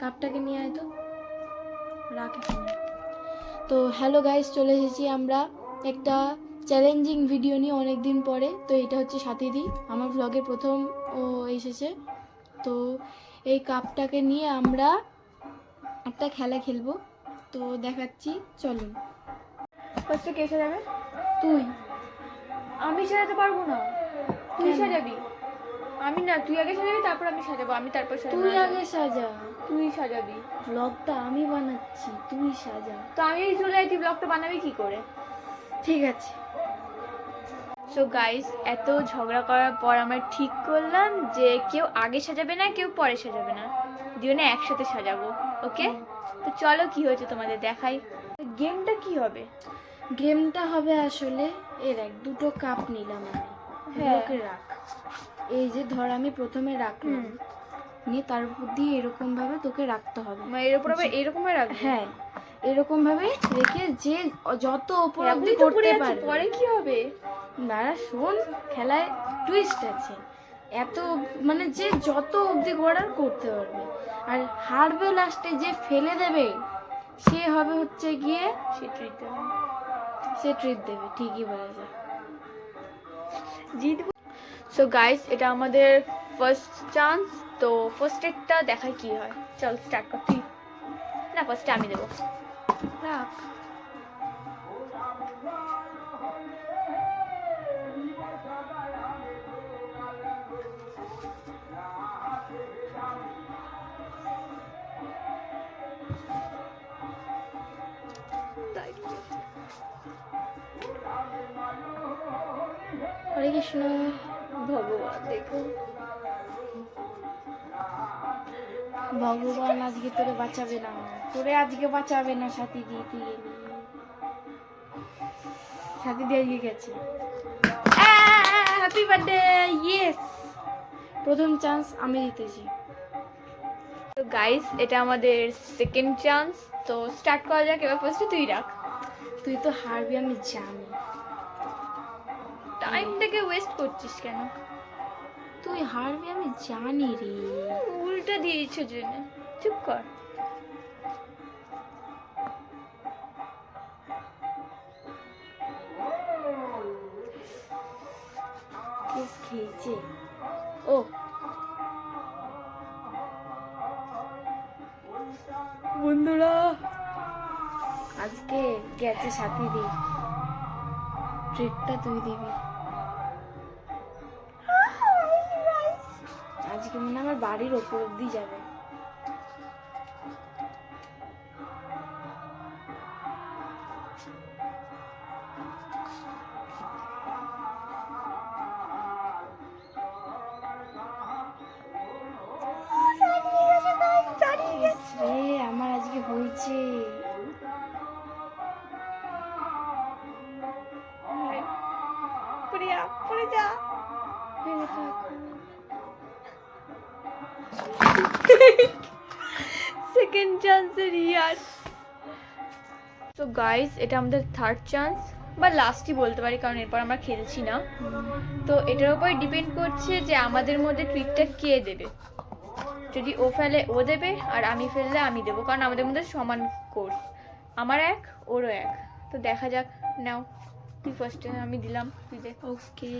কাপটাকে নিয়ে আয় তো, রাখ এখানে। তো হ্যালো গাইস, চলে এসেছি আমরা একটা চ্যালেঞ্জিং ভিডিও নিয়ে অনেক দিন পরে। তো এটা হচ্ছে সাথীদি, আমার ভ্লগে প্রথম ও এসেছে। তো এই কাপটাকে নিয়ে আমরা একটা খেলা খেলবো, তো দেখাচ্ছি, চলুন। ফার্স্টে কে সাজাবে? তুই। আমি সাজাতে পারবো না, তুই কেন? সাজাবি। আমি না, তুই আগে সাজাবি, তারপর আমি সাজাবো, আমি তারপর সাজাবো। তুই আগে সাজা, তুই সাজাবি। ব্লগটা আমি বানাচ্ছি, তুই সাজা। তো আমি এই চলে যাই, তুই ব্লগটা বানাবি কি করে? ঠিক আছে। সো গাইস, এত ঝগড়া করার পর আমরা ঠিক করলাম যে কেউ আগে সাজাবে না, কেউ পরে সাজাবে না, দুজনে একসাথে সাজাবো। ওকে, তো চলো কি হয়েছে তোমাদের দেখাই। গেমটা কি হবে? গেমটা হবে আসলে এর দুটো কাপ নিলাম আমি, এগুলোকে রাখ। এই যে ধর, আমি প্রথমে রাখলাম, নিয়ে তার উপর দিয়ে এরকম ভাবে তোকে রাখতে হবে। মানে এর উপর আবার এরকম ভাবে রাখবো? হ্যাঁ, এরকম ভাবে রেখে যে যত উপর অব্দি এখনই তো করতে পড়ে যাচ্ছে, পারবে। পরে কি হবে? দাঁড়া শোন, খেলায় টুইস্ট আছে। এত মানে যে যত অবধি করার করতে পারবে, আর হারবে লাস্টে যে ফেলে দেবে সে হবে হচ্ছে গিয়ে, সে ট্রিট দেবে। সে ট্রিট দেবে। ঠিকই বলেছে, জিতবো। সো গাইস, এটা আমাদের ফার্স্ট চান্স। তো ফার্স্ট এডটা দেখাই কি হয়। চল স্টার্ট কর তুই। না, ফার্স্টে আমি দেবো। রাখ। হরে কৃষ্ণ। ভগবান দেখো, ভগবান আজকে তোরে বাঁচাবে না, তোরে আজকে বাঁচাবে না। সাথী দিয়ে তুই গেলি, সাথী দিয়ে আজকে গেছে। Happy birthday. ইয়েস, প্রথম চান্স আমি জিতেছি। তো গাইস, এটা আমাদের সেকেন্ড চান্স। তো স্টার্ট করা যাক। এবার ফার্স্টে তুই রাখ। তুই তো হারবি আমি জানি। টাইমটাকে ওয়েস্ট করছিস কেন? তুই হারবি আমি জানি রে। উল্টা দিয়ে দিচ্ছ জন্য, চুপ কর। কেস খেয়েছে ও। বন্ধুরা, আজকে গেছে সাথী দি, ট্রিটটা তুই দিবি। আজকে মনে হয় আমার বাড়ির ওপর অব্দি যাবে। রে, আমার আজকে হয়েছে। পড়ে যা। সেকেন্ড চান্সের ইয়ার। তো গাইস, এটা আমাদের থার্ড চান্স বা লাস্টই বলতে পারি, কারণ এরপর আমরা খেলছি না। তো এটার উপর ডিপেন্ড করছে যে আমাদের মধ্যে ট্রিটটা কে দেবে। যদি ও ফেলে ও দেবে, আর আমি ফেললে আমি দেবো, কারণ আমাদের মধ্যে সমান কোর্স। আমার এক, ওরও এক। তো দেখা যাক। নাও তুই ফার্স্টে, আমি দিলাম, তুই দেখ। ওকে।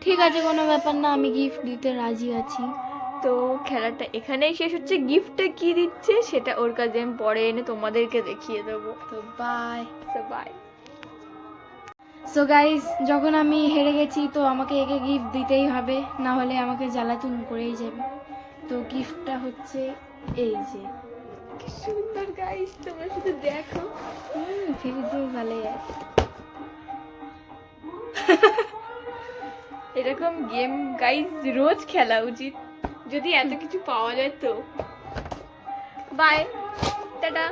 ঠিক আছে, কোনো ব্যাপার না, আমি গিফট দিতে রাজি আছি। তো খেলাটা এখানেই শেষ হচ্ছে। গিফটটা কি দিচ্ছে সেটা ওর কাছে আমি পরে এনে তোমাদেরকে দেখিয়ে দেবো। তো বাই। তো বাই। সো গাইস, যখন আমি হেরে গেছি তো আমাকে একে গিফট দিতেই হবে, না হলে আমাকে জ্বালাতন করেই যাবে। তো গিফটটা হচ্ছে এই যে। কি সুন্দর গাইস, তোমরা শুধু দেখো। ফিরে ভালো আছে। এরকম গেম গাইস রোজ খেলা উচিত, যদি এত কিছু পাওয়া যায় তো। Bye, tata.